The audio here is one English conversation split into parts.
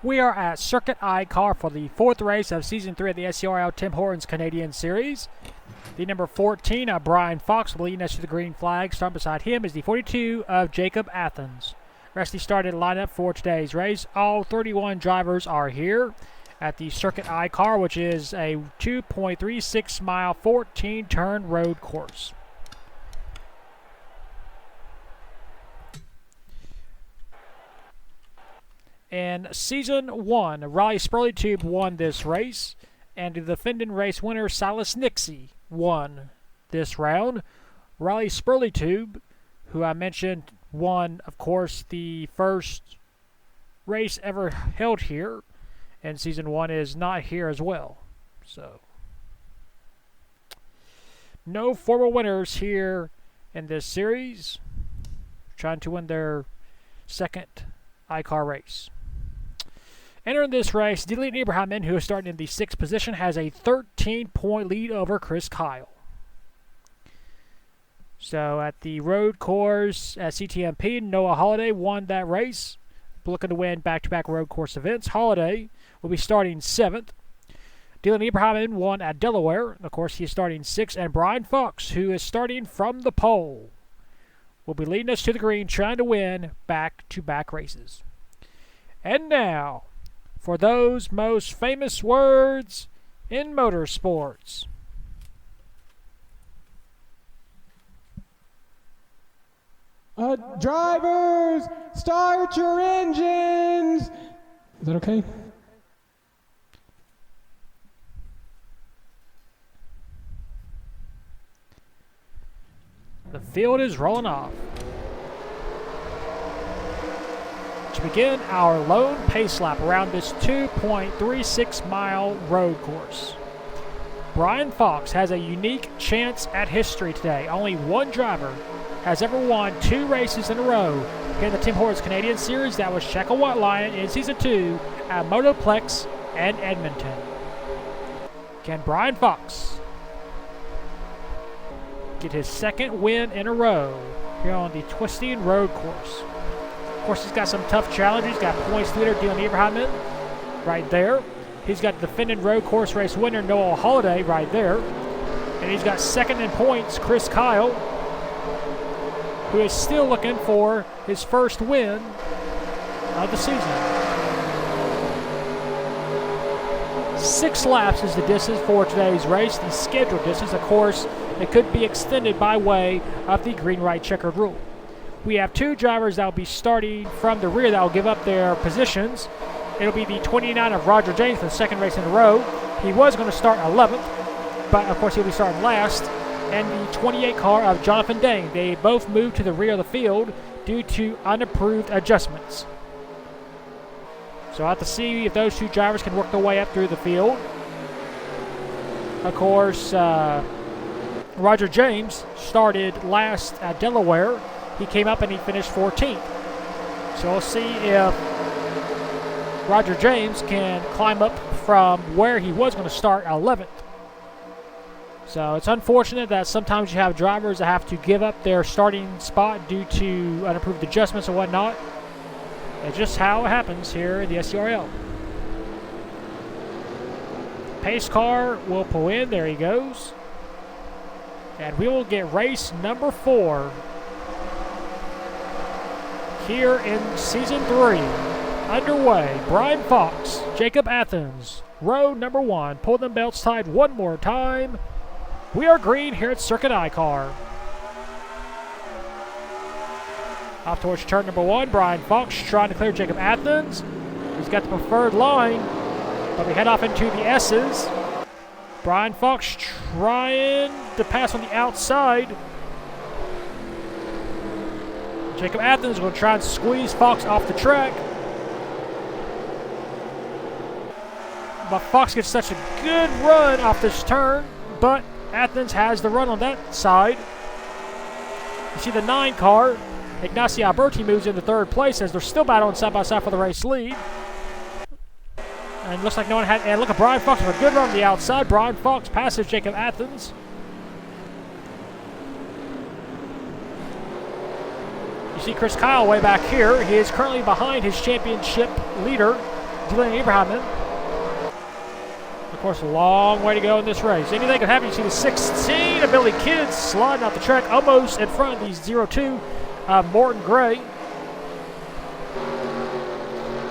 We are at Circuit ICAR for the fourth race of Season 3 of the SCRL Tim Hortons Canadian Series. The number 14 of Brian Fox leading us to the green flag. Starting beside him is the 42 of Jacob Athens. Rest of the started lineup for today's race. All 31 drivers are here at the Circuit ICAR, which is a 2.36 mile, 14 turn road course. In Season 1, Riley Spurley Tube won this race, and the defending race winner, Silas Nixie, won this round. Riley Spurley Tube, who I mentioned, won, of course, the first race ever held here, and Season 1 is not here as well. So, no former winners here in this series, trying to win their second ICAR race. Entering this race, Dylan Ibrahim, who is starting in the 6th position, has a 13-point lead over Chris Kyle. So at the road course at CTMP, Noah Holiday won that race, looking to win back-to-back road course events. Holiday will be starting 7th. Dylan Ibrahim won at Delaware. Of course, he is starting 6th. And Brian Fox, who is starting from the pole, will be leading us to the green, trying to win back-to-back races. And now, for those most famous words in motorsports. Drivers, start your engines! Is that okay? The field is rolling off. To begin our lone pace lap around this 2.36 mile road course. Brian Fox has a unique chance at history today. Only one driver has ever won 2 races in a row here in the Tim Hortons Canadian Series. That was Checo White Lion in Season 2 at Motoplex and Edmonton. Can Brian Fox get his second win in a row here on the twisting road course? Of course, he's got some tough challenges. He's got points leader Dylan Ibrahim right there. He's got defending road course race winner Noah Holiday right there. And he's got second in points Chris Kyle, who is still looking for his first win of the season. 6 laps is the distance for today's race. The scheduled distance, of course, it could be extended by way of the green-white checkered rule. We have 2 drivers that will be starting from the rear that will give up their positions. It'll be the 29 of Roger James for the second race in a row. He was going to start 11th, but of course he'll be starting last. And the 28 car of Jonathan Dane. They both moved to the rear of the field due to unapproved adjustments. So I'll have to see if those 2 drivers can work their way up through the field. Of course, Roger James started last at Delaware. He came up and he finished 14th. So we'll see if Roger James can climb up from where he was going to start 11th. So it's unfortunate that sometimes you have drivers that have to give up their starting spot due to unapproved adjustments or whatnot. It's just how it happens here in the SCRL. Pace car will pull in. There he goes. And we will get race number 4 here in Season 3 underway. Brian Fox, Jacob Athens, row number 1. Pull them belts tied one more time. We are green here at Circuit ICAR. Off towards turn number 1, Brian Fox trying to clear Jacob Athens. He's got the preferred line, but we head off into the S's. Brian Fox trying to pass on the outside. Jacob Athens will try and squeeze Fox off the track. But Fox gets such a good run off this turn, but Athens has the run on that side. You see the 9 car, Ignacio Alberti, moves into 3rd place as they're still battling side by side for the race lead. And looks like no one had, and look at Brian Fox with a good run on the outside. Brian Fox passes Jacob Athens. You see Chris Kyle way back here. He is currently behind his championship leader, Julian Ibrahim. Of course, a long way to go in this race. Anything could happen. You see the 16 of Billy Kidd sliding off the track almost in front of the 02 Morton Gray.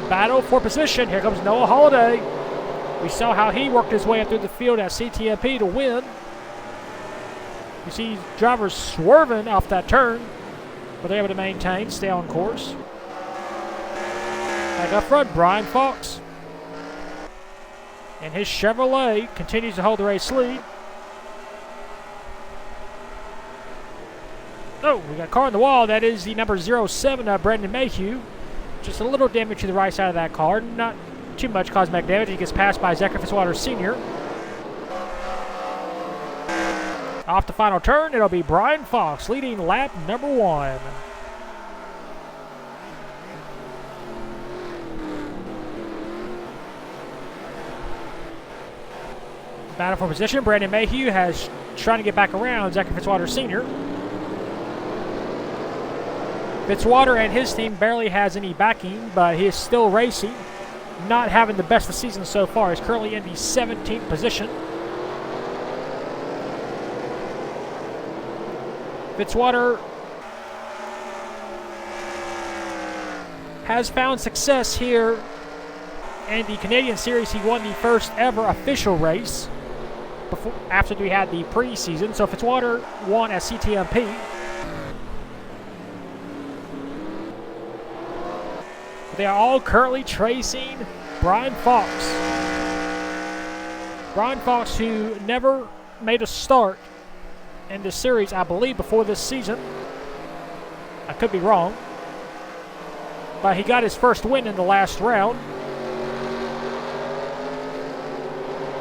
Battle for position. Here comes Noah Holiday. We saw how he worked his way up through the field at CTMP to win. You see drivers swerving off that turn, but they're able to maintain, stay on course. Back up front, Brian Fox. And his Chevrolet continues to hold the race lead. Oh, we got a car on the wall. That is the number 07, Brandon Mayhew. Just a little damage to the right side of that car. Not too much cosmetic damage. He gets passed by Zachary Fitzwater Sr. Off the final turn, it'll be Brian Fox leading lap number 1. Battle for position. Brandon Mayhew has trying to get back around Zachary Fitzwater Sr. Fitzwater and his team barely has any backing, but he is still racing. Not having the best of the season so far. He's currently in the 17th position. Fitzwater has found success here in the Canadian Series. He won the first ever official race after we had the preseason. So Fitzwater won at CTMP. They are all currently tracing Brian Fox. Brian Fox, who never made a start in this series, I believe, before this season. I could be wrong. But he got his first win in the last round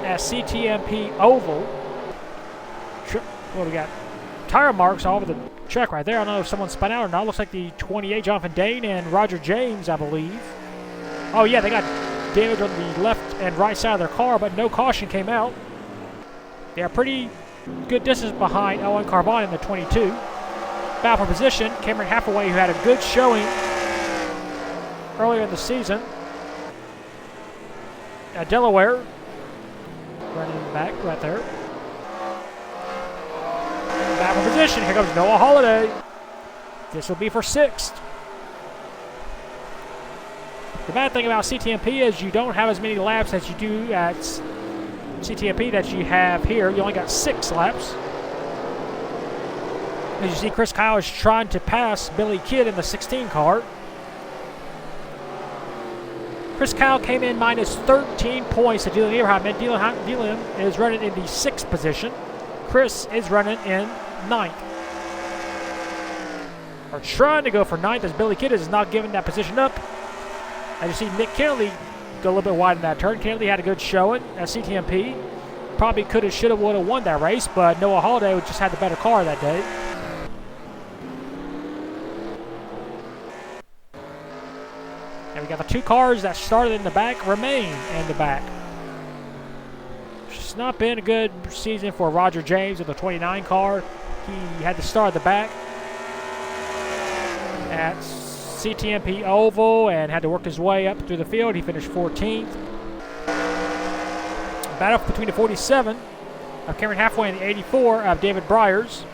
at CTMP Oval. What we got? Tire marks all over the track right there. I don't know if someone spun out or not. Looks like the 28, Jonathan Dane and Roger James, I believe. Oh yeah, they got damage on the left and right side of their car, but no caution came out. They are pretty good distance behind Owen Carvon in the 22. Battle for position, Cameron Hathaway, who had a good showing earlier in the season at Delaware. Running in the back right there. Battle for position, here comes Noah Holiday. This will be for 6th. The bad thing about CTMP is you don't have as many laps as you do at CTMP that you have here. You only got 6 laps. As you see, Chris Kyle is trying to pass Billy Kidd in the 16 car. Chris Kyle came in minus 13 points to Dylan Eberheim, and Dylan is running in the 6th position. Chris is running in 9th. Or trying to go for 9th, as Billy Kidd is not giving that position up. As you see, Nick Kennedy go a little bit wide in that turn. Kennedy had a good showing at CTMP. Probably could have, should have, would have won that race, but Noah Holiday just had the better car that day. And we got the 2 cars that started in the back remain in the back. It's not been a good season for Roger James with the 29 car. He had to start at the back at CTMP Oval and had to work his way up through the field. He finished 14th. Battle between the 47 of Cameron Hathaway and the 84 of David Briers.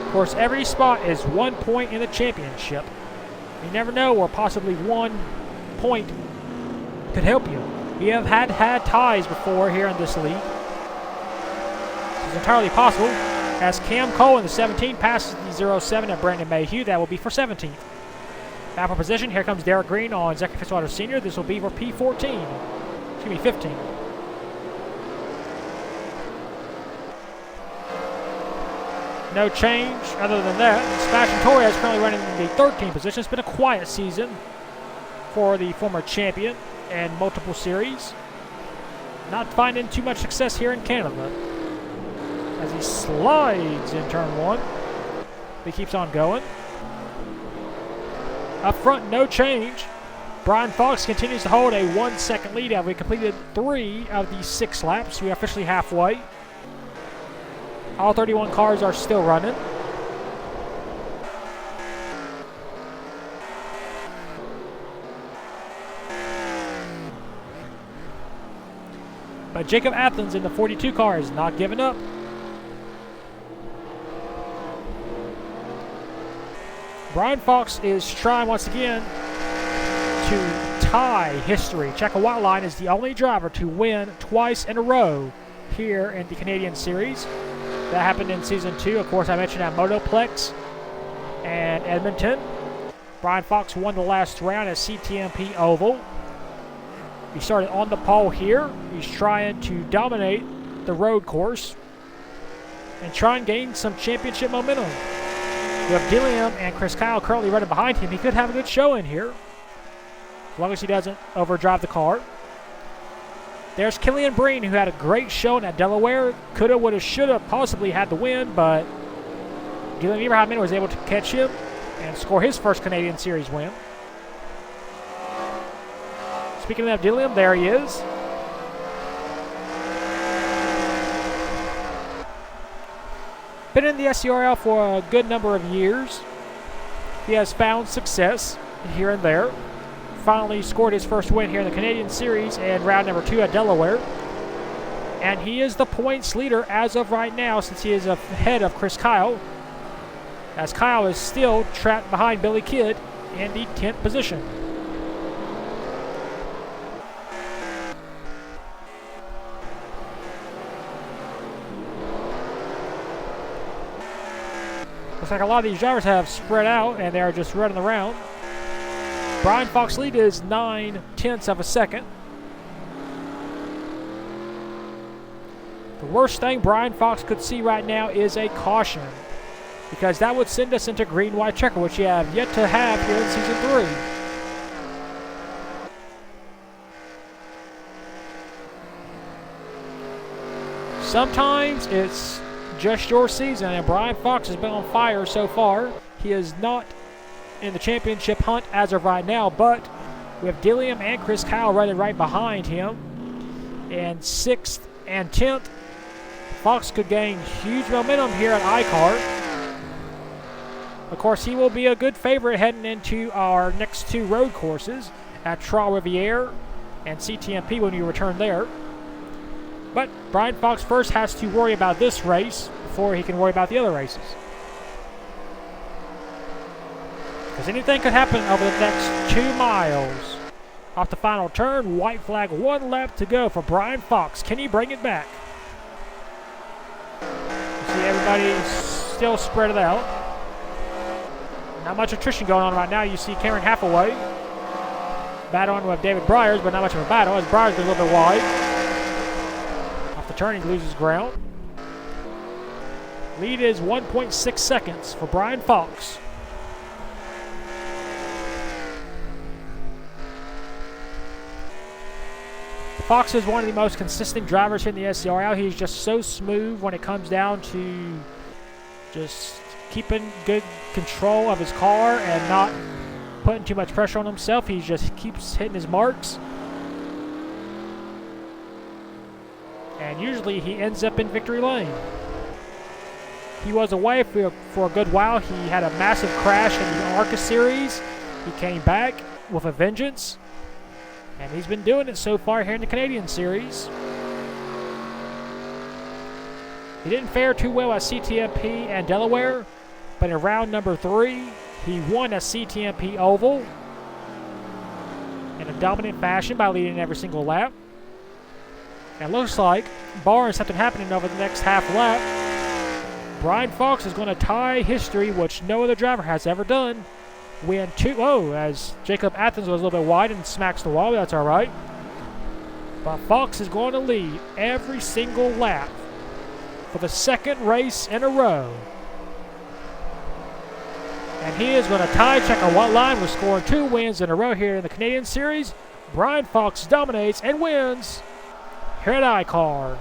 Of course, every spot is 1 point in the championship. You never know where possibly 1 point could help you. We have had ties before here in this league. It's entirely possible. As Cam Cole in the 17 passes the 07 at Brandon Mayhew, that will be for 17th. Battle for position, here comes Derek Green on Zachary Fitzwater Sr. This will be for P14. Excuse me, 15. No change other than that. Sebastian Torres is currently running in the 13th position. It's been a quiet season for the former champion and multiple series. Not finding too much success here in Canada. As he slides in turn 1. He keeps on going. Up front, no change. Brian Fox continues to hold a 1-second lead as we completed 3 of the 6 laps. We are officially halfway. All 31 cars are still running. But Jacob Athens in the 42 car is not giving up. Brian Fox is trying once again to tie history. Checo Whiteline is the only driver to win twice in a row here in the Canadian Series. That happened in Season 2. Of course, I mentioned at Motoplex and Edmonton. Brian Fox won the last round at CTMP Oval. He started on the pole here. He's trying to dominate the road course and try and gain some championship momentum. We have Dilliam and Chris Kyle currently running behind him. He could have a good show in here, as long as he doesn't overdrive the car. There's Killian Breen, who had a great showing at Delaware. Coulda, woulda, shoulda possibly had the win, but Dylan Ibrahim was able to catch him and score his first Canadian Series win. Speaking of Dilliam, there he is. Been in the SCRL for a good number of years. He has found success here and there. Finally scored his first win here in the Canadian Series in round number 2 at Delaware. And he is the points leader as of right now, since he is ahead of Chris Kyle, as Kyle is still trapped behind Billy Kidd in the 10th position. Looks like a lot of these drivers have spread out and they are just running around. Brian Fox's lead is 9/10 of a second. The worst thing Brian Fox could see right now is a caution, because that would send us into green-white checker, which you have yet to have here in Season 3. Sometimes it's just your season, and Brian Fox has been on fire so far. He is not in the championship hunt as of right now, but we have Dilliam and Chris Kyle running right behind him. And 6th and 10th, Fox could gain huge momentum here at ICAR. Of course, he will be a good favorite heading into our next 2 road courses at Trois-Rivières and CTMP when we return there. But Brian Fox first has to worry about this race before he can worry about the other races, because anything could happen over the next 2 miles. Off the final turn, white flag, 1 lap to go for Brian Fox. Can he bring it back? You see everybody still spread it out. Not much attrition going on right now. You see Cameron Hathaway battling with David Briers, but not much of a battle as Briers goes a little bit wide. Off the turn, he loses ground. Lead is 1.6 seconds for Brian Fox. Fox is one of the most consistent drivers here in the SCRL. He's just so smooth when it comes down to just keeping good control of his car and not putting too much pressure on himself. He just keeps hitting his marks. And usually he ends up in victory lane. He was away for a good while. He had a massive crash in the ARCA series. He came back with a vengeance, and he's been doing it so far here in the Canadian Series. He didn't fare too well at CTMP and Delaware, but in round number 3, he won a CTMP Oval in a dominant fashion by leading every single lap. And looks like, barring something happening over the next half lap, Brian Fox is going to tie history, which no other driver has ever done. Win 2. Oh, as Jacob Athens was a little bit wide and smacks the wall. That's all right. But Fox is going to lead every single lap for the 2nd race in a row. And he is going to tie Checo Whiteline with scoring 2 wins in a row here in the Canadian Series. Brian Fox dominates and wins here at ICAR.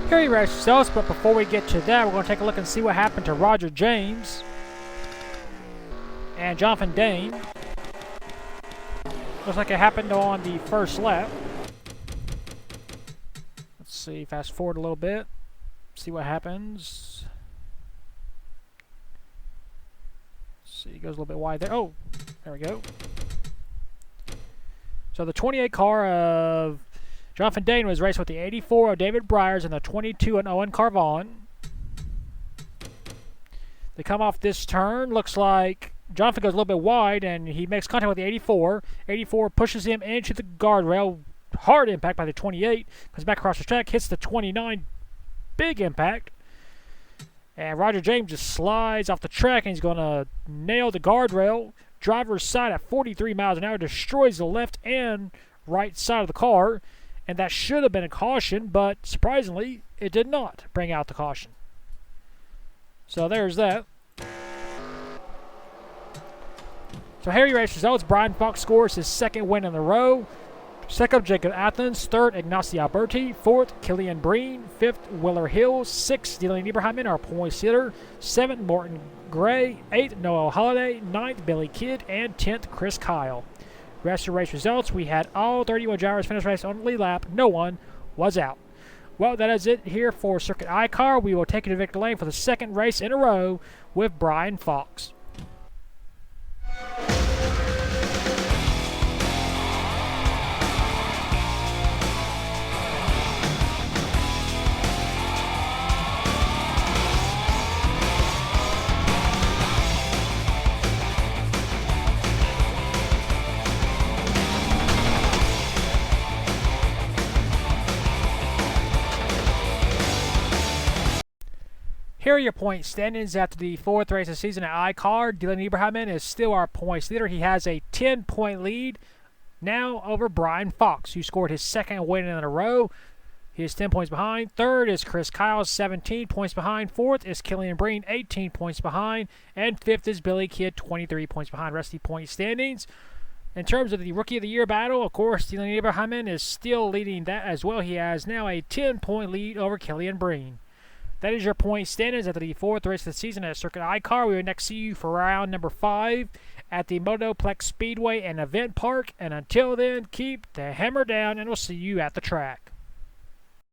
Here he race results, but before we get to that, we're going to take a look and see what happened to Roger James and Jonathan Dane. Looks like it happened on the first lap. Let's see, fast forward a little bit. See what happens. See, it goes a little bit wide there. Oh, there we go. So the 28 car of Jonathan Dane was raced with the 84 of David Briers and the 22 and Owen Carvon. They come off this turn. Looks like Jonathan goes a little bit wide, and he makes contact with the 84. 84 pushes him into the guardrail. Hard impact by the 28. Comes back across the track, hits the 29. Big impact. And Roger James just slides off the track, and he's going to nail the guardrail. Driver's side at 43 miles an hour destroys the left and right side of the car. And that should have been a caution, but surprisingly, it did not bring out the caution. So there's that. So Harry race results. Brian Fox scores his second win in a row. Second, Jacob Athens. Third, Ignacio Alberti. Fourth, Killian Breen. Fifth, Willer Hill. Sixth, Dylan Ibrahim, our points leader. Seventh, Morton Gray. Eighth, Noel Holiday. Ninth, Billy Kidd. And 10th, Chris Kyle. Rest of race results, we had all 31 drivers finish race on the lead lap. No one was out. Well, that is it here for Circuit ICAR. We will take you to Victor Lane for the second race in a row with Brian Fox. Here are your point standings after the fourth race of the season at ICAR. Dylan Ibrahim is still our points leader. He has a 10-point lead now over Brian Fox, who scored his second win in a row. He is 10 points behind. Third is Chris Kyle, 17 points behind. Fourth is Killian Breen, 18 points behind. And fifth is Billy Kidd, 23 points behind. Rest of the point standings. In terms of the Rookie of the Year battle, of course, Dylan Ibrahim is still leading that as well. He has now a 10-point lead over Killian Breen. That is your point standings after the fourth race of the season at Circuit ICAR. We will next see you for round number 5 at the Motoplex Speedway and Event Park. And until then, keep the hammer down, and we'll see you at the track.